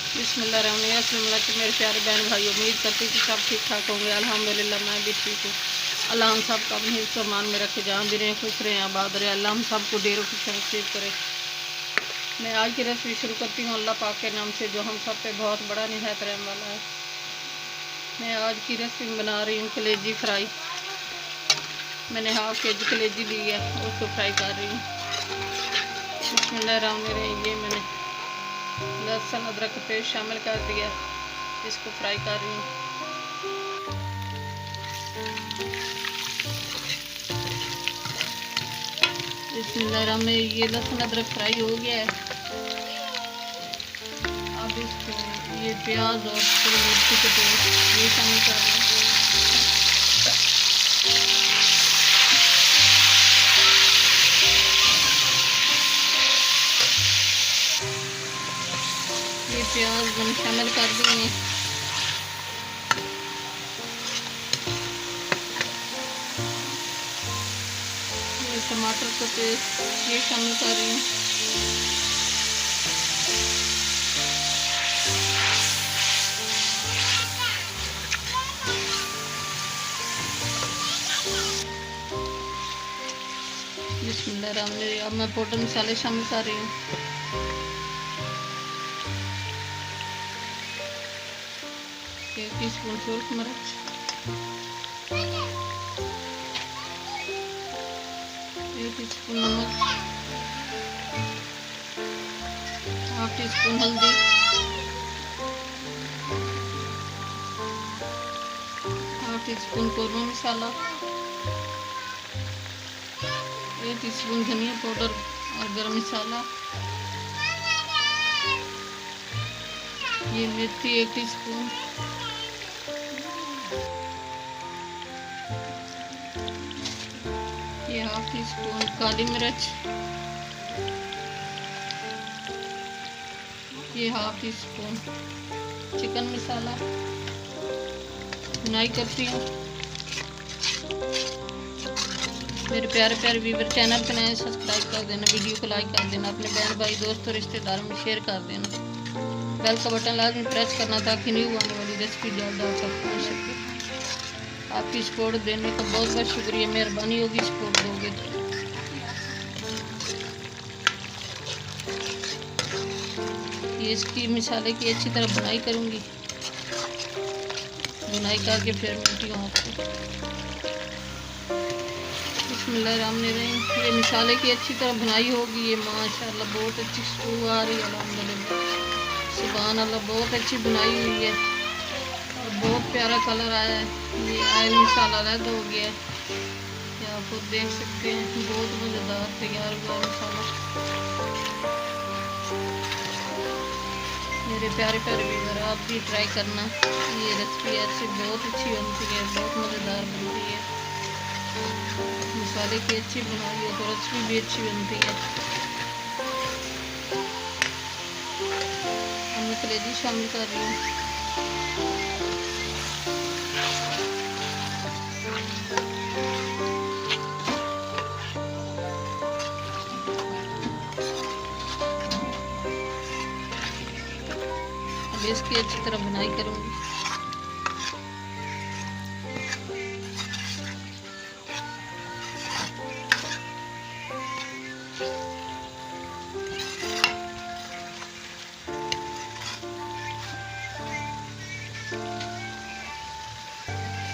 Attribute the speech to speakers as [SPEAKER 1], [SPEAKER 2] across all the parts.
[SPEAKER 1] बिस्मिल्लाहिर्रहमानिर्रहीम। मेरे प्यारे बहन भाई, उम्मीद करती हूँ कि सब ठीक ठाक होंगे। अल्हम्दुलिल्लाह मैं भी ठीक हूँ। अल्लाह हम सब का अपने हिफ्ज़ मान में रखे, जहाँ भी रहें खुश रहें, आबाद रहें। अल्लाह हम सबको ढेरों खुश नसीब करे। मैं आज की रेसिपी शुरू करती हूँ अल्लाह पाक के नाम से, जो हम सब पे बहुत बड़ा निहायत रहने वाला है। मैं आज की रेसिपी बना रही हूँ कलेजी फ्राई। मैंने हाफ के जी कलेजी ली है, उसको फ्राई कर रही हूँ। बिस्मिल्लाहिर्रहमानिर्रहीम। ये मैंने लहसुन अदरक का पेस्ट शामिल कर दिया, इसको फ्राई कर रही हूँ। बिस्मिल्लाहिर्रहमानिर्रहीम। ये लहसुन अदरक फ्राई हो गया है। अब इसको ये प्याज और मिर्ची के पेस्ट ये शामिल कर रही हूँ। ये प्याज मैंने शामिल कर दिए। ये टमाटर का पेस्ट ये शामिल कर रही हूँ। बिस्मिल्लाहिर्रहमानिर्रहीम। अब मैं पाउडर मसाले शामिल कर रही हूँ। एक टीस्पून सूरख मिर्च, 1 टीस्पून नमक, हाफ टीस्पून हल्दी, हाफ टीस्पून कौरमा मसाला, 1 टीस्पून धनिया पाउडर और गरम मसाला, ये मेथी 1 टीस्पून, ये हाफ टीस्पून काली मिर्च, ये हाफ टीस्पून चिकन मसाला। भुनाई करती हूँ। मेरे प्यारे प्यारे व्यूवर, चैनल पे नए सब्सक्राइब कर देना, वीडियो को लाइक कर देना, अपने बहन भाई दोस्तों रिश्तेदारों में शेयर कर देना। बेल का बटन लाजमी प्रेस करना ताकि न्यू आने वाली रेसिपी जल्द आप तक पहुँच सके। आपकी सपोर्ट देने का बहुत बहुत शुक्रिया, मेहरबानी होगी सपोर्ट दोगे तो। ये इसकी मसाले की अच्छी तरह बुनाई करूँगी। बुनाई करके फिर मिलती हूँ आपको। बिस्मिल्लाहिर्रहमानिर्रहीम। ये मसाले की अच्छी तरह बुनाई होगी। ये माशाल्लाह बहुत अच्छी खुशबू आ रही है। अल्हम्दुलिल्लाह सुभान अल्लाह, बहुत अच्छी बुनाई हुई है और बहुत प्यारा कलर आया है। ये ऑयल मसाला रेड हो गया है, ये आप खुद देख सकते हैं। बहुत मज़ेदार तैयार हुआ मसाला। मेरे प्यारे प्यारे व्यूअर, आप भी ट्राई करना। ये रेसिपी ऐसे बहुत अच्छी बनती है, बहुत मज़ेदार बनती है। मसाले की अच्छी बनाई हो तो रेसिपी भी अच्छी बनती है। मैं कलेजी शामिल कर रही हूँ। अब इसकी अच्छी तरह बुनाई करूँगी।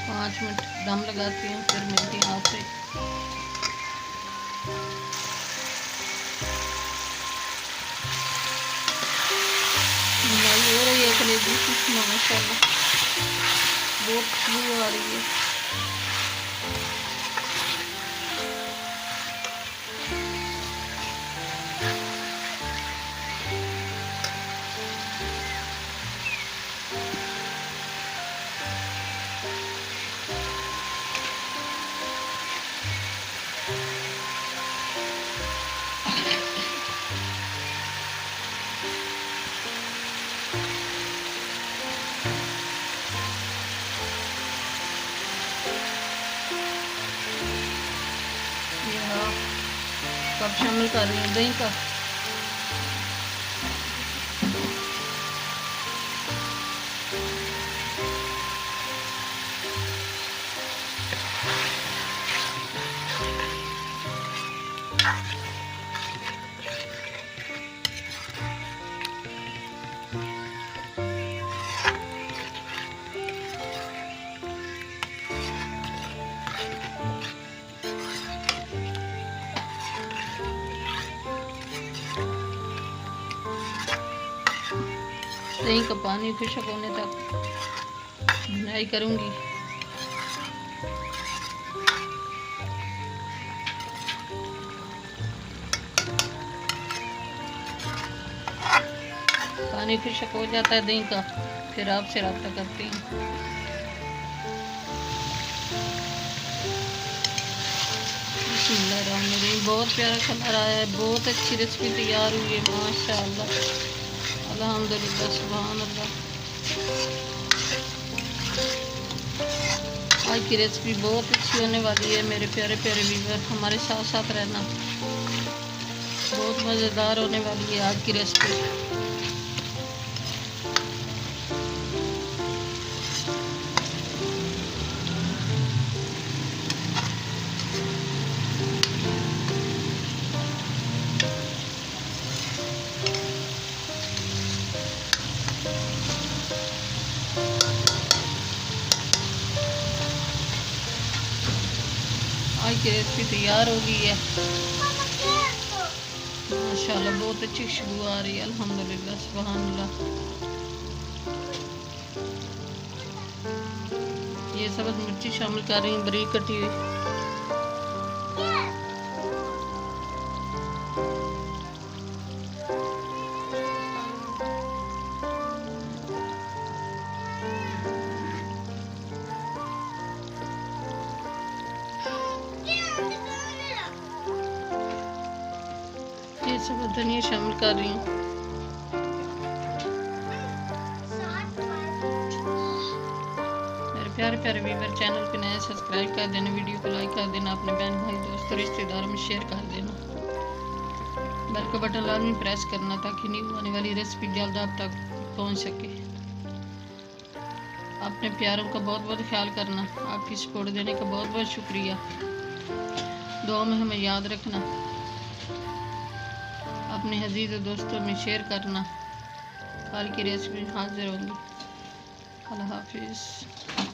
[SPEAKER 1] पाँच मिनट दम लगाती हूँ, फिर मिलती हूँ आपसे। बुनाई हो रही है कलेजी की, माशाल्लाह बहुत खुशबू आ रही है। कप शामिल कर रही हूँ दही का। दही का पानी खुश्क होने तक भुनाई करूँगी। पानी खुश्क हो जाता है दही का, फिर आपसे रब्ता करती हूँ। बिस्मिल्लाहिर्रहमानिर्रहीम। बहुत प्यारा कलर आया है, बहुत अच्छी रेसिपी तैयार हुई है माशाअल्लाह, अल्हम्दुलिल्लाह, सुभान अल्लाह। आज की रेसिपी बहुत अच्छी होने वाली है मेरे प्यारे प्यारे व्यूअर, हमारे साथ साथ रहना। बहुत मज़ेदार होने वाली है आज की रेसिपी। आज की रेसिपी तैयार हो गई है माशाल्लाह, बहुत अच्छी खुशबू आ रही है अल्हम्दुलिल्लाह, सुभान अल्लाह। ये सब्ज़ मिर्ची शामिल कर रही हूँ, बारीक कटी हुई। ये सब धनिया शामिल कर रही हूँ। मेरे प्यारे प्यारे व्यूअर, चैनल पे नए सब्सक्राइब कर देना, वीडियो को लाइक कर देना, अपने बहन भाई दोस्तों रिश्तेदारों में शेयर कर देना। बेल का बटन लाजमी प्रेस करना ताकि न्यू आने वाली रेसिपी जल्द आप तक पहुंच सके। अपने प्यारों का बहुत बहुत ख्याल करना, आपकी सपोर्ट देने का बहुत बहुत शुक्रिया। दुआ में हमें याद रखना, अपने अजीज़ दोस्तों में शेयर करना। कल की रेसिपी हाजिर होंगी। अल्लाह हाफिज़।